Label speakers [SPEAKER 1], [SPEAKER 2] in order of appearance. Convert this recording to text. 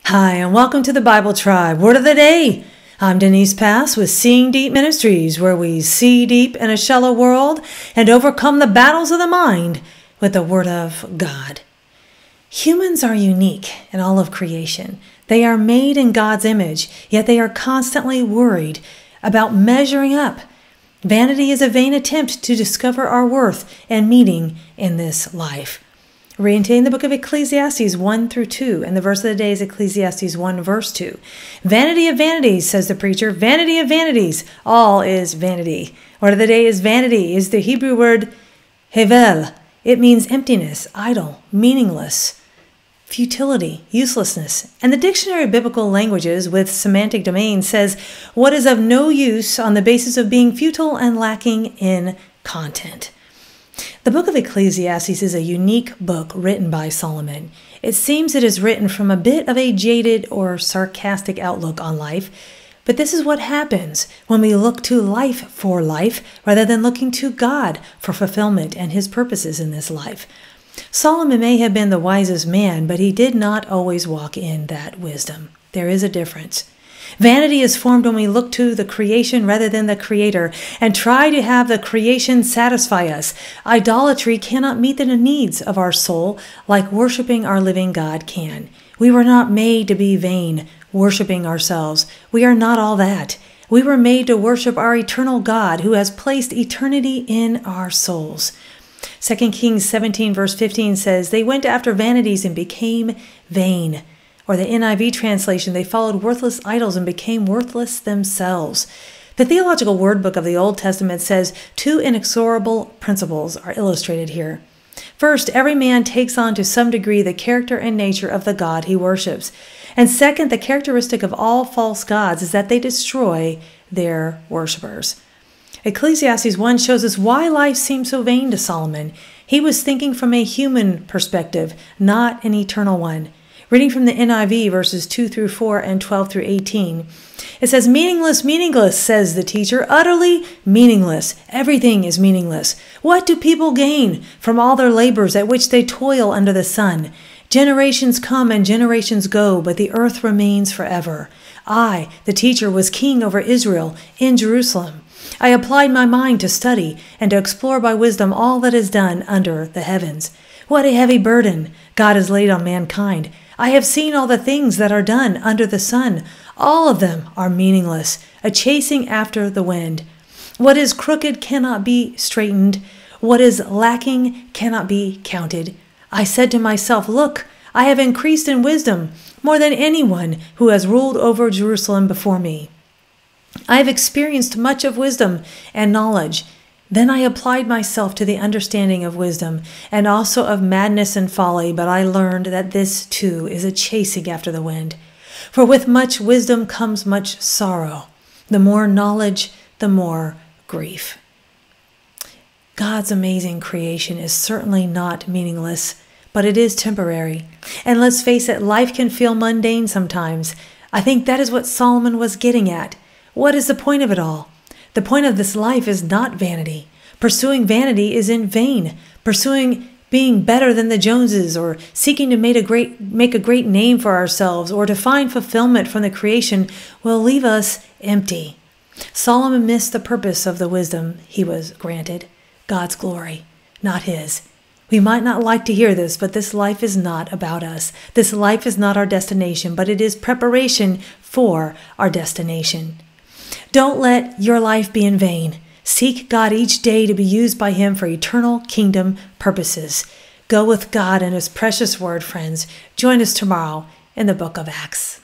[SPEAKER 1] Hi, and welcome to the Bible Tribe. Word of the Day. I'm Denise Pass with Seeing Deep Ministries, where we see deep in a shallow world and overcome the battles of the mind with the Word of God. Humans are unique in all of creation. They are made in God's image, yet they are constantly worried about measuring up. Vanity is a vain attempt to discover our worth and meaning in this life. Reading the book of Ecclesiastes 1 through 2, and the verse of the day is Ecclesiastes 1 verse 2. Vanity of vanities, says the preacher, vanity of vanities, all is vanity. Word of the day is vanity, is the Hebrew word heh'bel. It means emptiness, idle, meaningless, futility, uselessness. And the Dictionary of Biblical Languages with semantic domain says what is of no use on the basis of being futile and lacking in content. The book of Ecclesiastes is a unique book written by Solomon. It seems it is written from a bit of a jaded or sarcastic outlook on life, but this is what happens when we look to life for life rather than looking to God for fulfillment and his purposes in this life. Solomon may have been the wisest man, but he did not always walk in that wisdom. There is a difference. Vanity is formed when we look to the creation rather than the Creator and try to have the creation satisfy us. Idolatry cannot meet the needs of our soul like worshiping our living God can. We were not made to be vain, worshiping ourselves. We are not all that. We were made to worship our eternal God who has placed eternity in our souls. 2 Kings 17 verse 15 says, "They went after vanities and became vain." Or the NIV translation, they followed worthless idols and became worthless themselves. The Theological Word Book of the Old Testament says two inexorable principles are illustrated here. First, every man takes on to some degree the character and nature of the God he worships. And second, the characteristic of all false gods is that they destroy their worshipers. Ecclesiastes 1 shows us why life seemed so vain to Solomon. He was thinking from a human perspective, not an eternal one. Reading from the NIV verses 2 through 4 and 12 through 18. It says, "Meaningless, meaningless, says the teacher, utterly meaningless. Everything is meaningless. What do people gain from all their labors at which they toil under the sun? Generations come and generations go, but the earth remains forever. I, the teacher, was king over Israel in Jerusalem. I applied my mind to study and to explore by wisdom all that is done under the heavens. What a heavy burden God has laid on mankind. I have seen all the things that are done under the sun. All of them are meaningless, a chasing after the wind. What is crooked cannot be straightened. What is lacking cannot be counted. I said to myself, look, I have increased in wisdom more than anyone who has ruled over Jerusalem before me. I have experienced much of wisdom and knowledge. Then I applied myself to the understanding of wisdom and also of madness and folly, but I learned that this too is a chasing after the wind. For with much wisdom comes much sorrow. The more knowledge, the more grief." God's amazing creation is certainly not meaningless, but it is temporary. And let's face it, life can feel mundane sometimes. I think that is what Solomon was getting at. What is the point of it all? The point of this life is not vanity. Pursuing vanity is in vain. Pursuing being better than the Joneses or seeking to make a great name for ourselves or to find fulfillment from the creation will leave us empty. Solomon missed the purpose of the wisdom he was granted, God's glory, not his. We might not like to hear this, but this life is not about us. This life is not our destination, but it is preparation for our destination. Don't let your life be in vain. Seek God each day to be used by him for eternal kingdom purposes. Go with God and his precious word, friends. Join us tomorrow in the book of Acts.